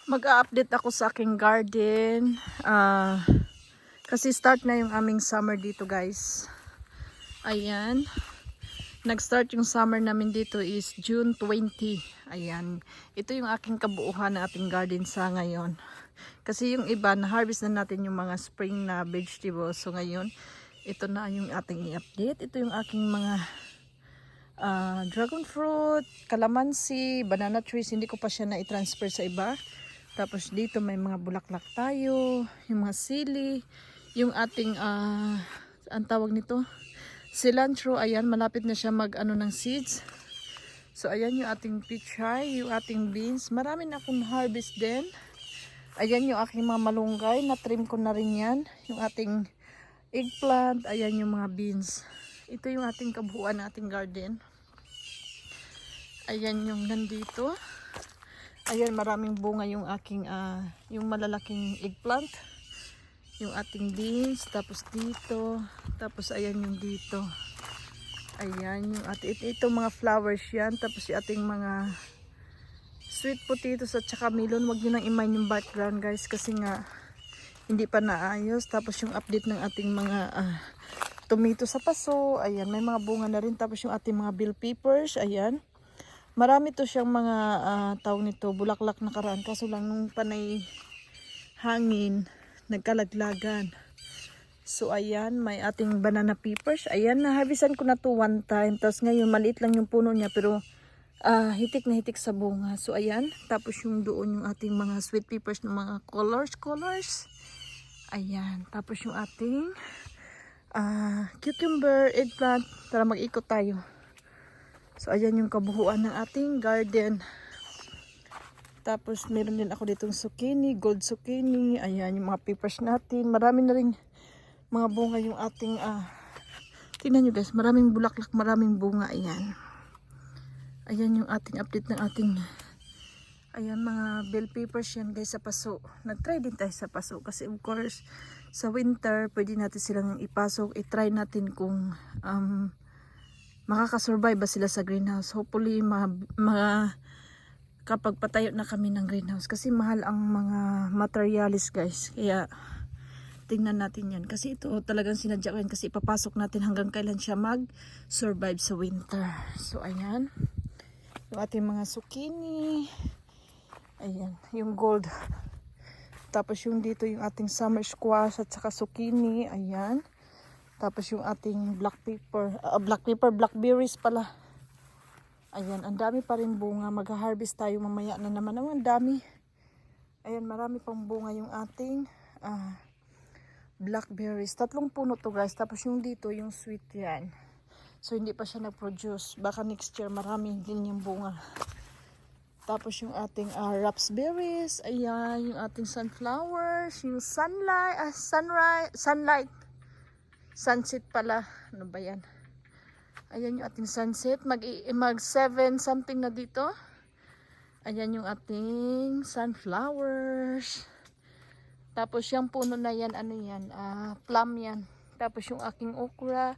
Mag-a-update ako sa aking garden. Kasi start na yung aming summer dito, guys. Ayan. Nag-start yung summer namin dito is June 20. Ayan. Ito yung aking kabuuhan na ating garden sa ngayon. Kasi yung iba, na-harvest na natin yung mga spring na vegetables. So ngayon, ito na yung ating i-update. Ito yung aking mga dragon fruit, calamansi, banana trees. Hindi ko pa siya na-transfer sa iba. Tapos dito may mga bulaklak tayo, yung mga sili, yung ating ang tawag nito, cilantro. Ayan, malapit na siya mag-ano ng seeds. So ayan yung ating pichay, yung ating beans. Marami na akong harvest din. Ayan yung aking mga malunggay, na-trim ko na rin yan. Yung ating eggplant, ayan yung mga beans. Ito yung ating kabuuan ng ating garden. Ayan yung nandito. Ayan, maraming bunga yung aking, yung malalaking eggplant. Yung ating beans, tapos dito. Tapos ayan yung dito. Ayan yung ating, ito mga flowers yan. Tapos yung ating mga sweet potatoes at saka melon. Huwag nyo nang i-mind yung background, guys, kasi nga hindi pa naayos. Tapos yung update ng ating mga tomato sa paso. Ayan, may mga bunga na rin. Tapos yung ating mga bell peppers. Ayan. Marami to siyang mga tawag nito, bulaklak na karaan. Kaso lang nung panay hangin, nagkalaglagan. So ayan, may ating banana peppers. Ayan, naharvestan ko na to one time. Tapos ngayon, maliit lang yung puno niya. Pero hitik na hitik sa bunga. So ayan, tapos yung doon yung ating mga sweet peppers ng mga colors. Ayan, tapos yung ating cucumber, eggplant. Tara, mag-ikot tayo. So ayan yung kabuuan ng ating garden. Tapos meron din ako ditong zucchini, gold zucchini. Ayan yung mga peppers natin. Marami na rin mga bunga yung ating tingnan nyo, guys, maraming bulaklak, maraming bunga. Ayan. Ayan yung ating update ng ating ayan mga bell peppers yan, guys, sa paso. Nag-try din tayo sa paso kasi of course sa winter pwede natin silang ipasok. I-try natin kung makakasurvive ba sila sa greenhouse. Hopefully kapag patayo na kami ng greenhouse, kasi mahal ang mga materialis, guys. Kaya tingnan natin yan, kasi ito talagang sinadya ko yan kasi ipapasok natin hanggang kailan siya mag-survive sa winter. So ayan yung ating mga zucchini. Ayan yung gold. Tapos yung dito yung ating summer squash at saka zucchini. Ayan. Tapos yung ating blackberries pala. Ayan, ang dami pa rin bunga. Mag-harvest tayo mamaya na naman. Ang dami. Ayan, marami pang bunga yung ating blackberries. 3 puno to, guys. Tapos yung dito, yung sweet yan. So, hindi pa siya nag-produce. Baka next year, marami din yung bunga. Tapos yung ating raspberries. Ayan, yung ating sunflowers. Yung sunlight. Sunset pala. Ano ba yan? Ayan yung ating sunset. Mag 7 something na dito. Ayan yung ating sunflowers. Tapos yung puno na yan, ano yan? Plum yan. Tapos yung aking okra.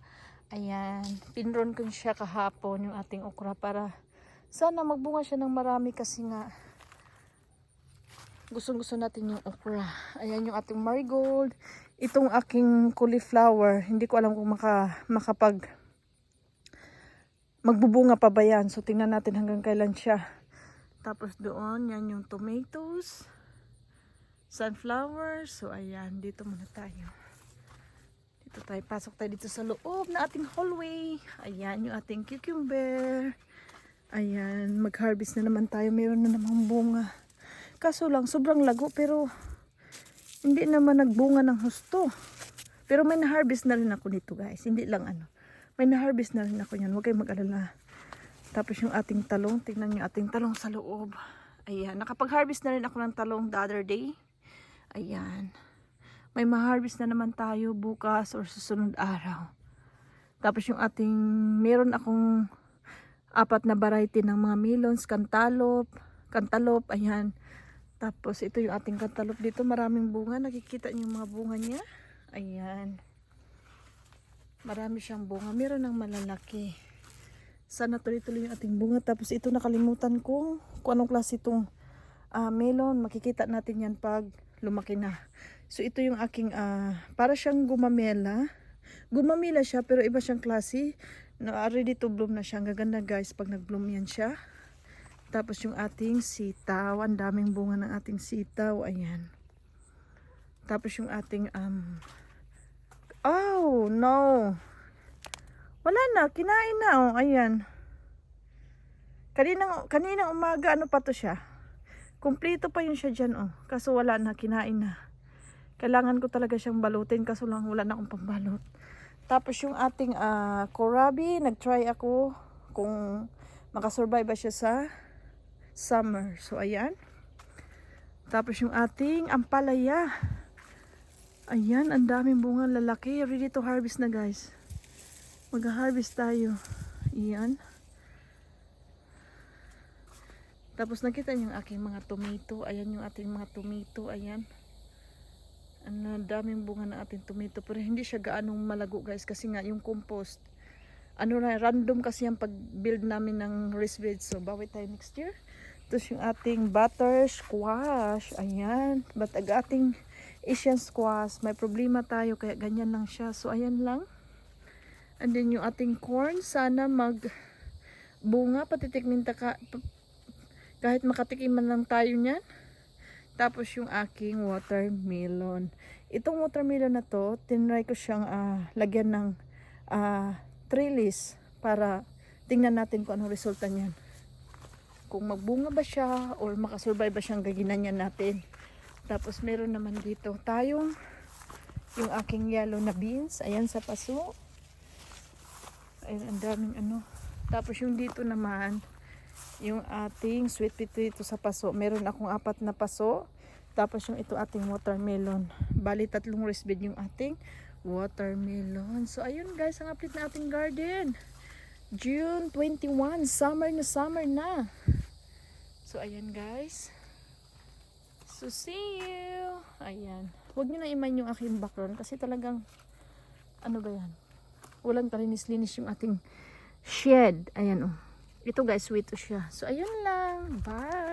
Ayan. Pinron ko siya kahapon yung ating okra para sana magbunga siya ng marami kasi nga gustong-gusto natin yung okra. Ayan yung ating marigold. Itong aking cauliflower, hindi ko alam kung magbubunga pa ba yan. So tingnan natin hanggang kailan siya. Tapos doon, yan yung tomatoes, sunflowers. So ayan, dito muna tayo. Dito tayo, pasok tayo dito sa loob na ating hallway. Ayan yung ating cucumber. Ayan, mag-harvest na naman tayo. Meron na namang bunga. Kaso lang, sobrang lago pero hindi naman nagbunga ng husto. Pero may na-harvest na rin ako nito, guys. Hindi lang ano. May na-harvest na rin ako yan. Huwag kayong mag-alala. Tapos yung ating talong. Tingnan nyo ating talong sa loob. Ayan. Nakapag-harvest na rin ako ng talong the other day. Ayan. May ma-harvest na naman tayo bukas or susunod araw. Tapos yung ating, meron akong 4 na variety ng mga melons, cantaloupe. Ayan. Tapos ito yung ating cantaloupe dito. Maraming bunga. Nakikita nyo yung mga bunga niya. Ayan. Marami siyang bunga. Meron ng malalaki. Sana tuloy-tuloy yung ating bunga. Tapos ito nakalimutan ko kung anong klase itong melon. Makikita natin yan pag lumaki na. So ito yung aking para siyang gumamela. Gumamela siya pero iba siyang klase. Ready to bloom na siya. Ang gaganda guys pag nag-bloom yan siya. Tapos yung ating sitaw. Ang daming bunga ng ating sitaw. Ayan. Tapos yung ating oh no. Wala na. Kinain na. Oh. Ayan. Kaninang umaga ano pa to siya. Kumpleto pa yun siya dyan. Oh. Kaso wala na. Kinain na. Kailangan ko talaga siyang balutin. Kaso lang wala na akong pambalot. Tapos yung ating kohlrabi. Nag-try ako kung makasurvive ba siya sa summer. So ayan. Tapos yung ating ampalaya. Ayan, ang daming bunga lalaki. Ready to harvest na guys. Mag-harvest tayo. Ayan. Tapos nakita niyo yung aking mga tomato. Ayan yung ating mga tomato. Ayan. Ang daming bunga na ating tomato. Pero hindi siya gaanong malago guys. Kasi nga yung compost. Random kasi yung pag-build namin ng raised bed. So bawit tayo next year. Tapos yung ating butter squash. Ayan. But ating Asian squash. May problema tayo. Kaya ganyan lang siya. So ayan lang. And then yung ating corn. Sana bunga. Patitikmin kahit makatikim man lang tayo niyan. Tapos yung aking watermelon. Itong watermelon na to. Tinry ko siyang lagyan ng trellis. Para tingnan natin kung anong resulta niyan. Kung magbunga ba siya or makasurvive ba siyang gaginanyan natin. Tapos meron naman dito tayong yung aking yellow na beans. Ayan sa paso. Ayan ang daming Tapos yung dito naman yung ating sweet potato sa paso. Meron akong 4 na paso. Tapos yung ito ating watermelon. Bali 3 raised bed yung ating watermelon. So ayun guys ang update na ating garden. June 21. Summer na. So ayan guys. So, see you! Ayan. Huwag nyo na iman yung aking background kasi talagang, ano ba yan? Walang kalinis-linis yung ating shed. Ayan oh. Ito guys, sweet to siya. So, ayun lang. Bye!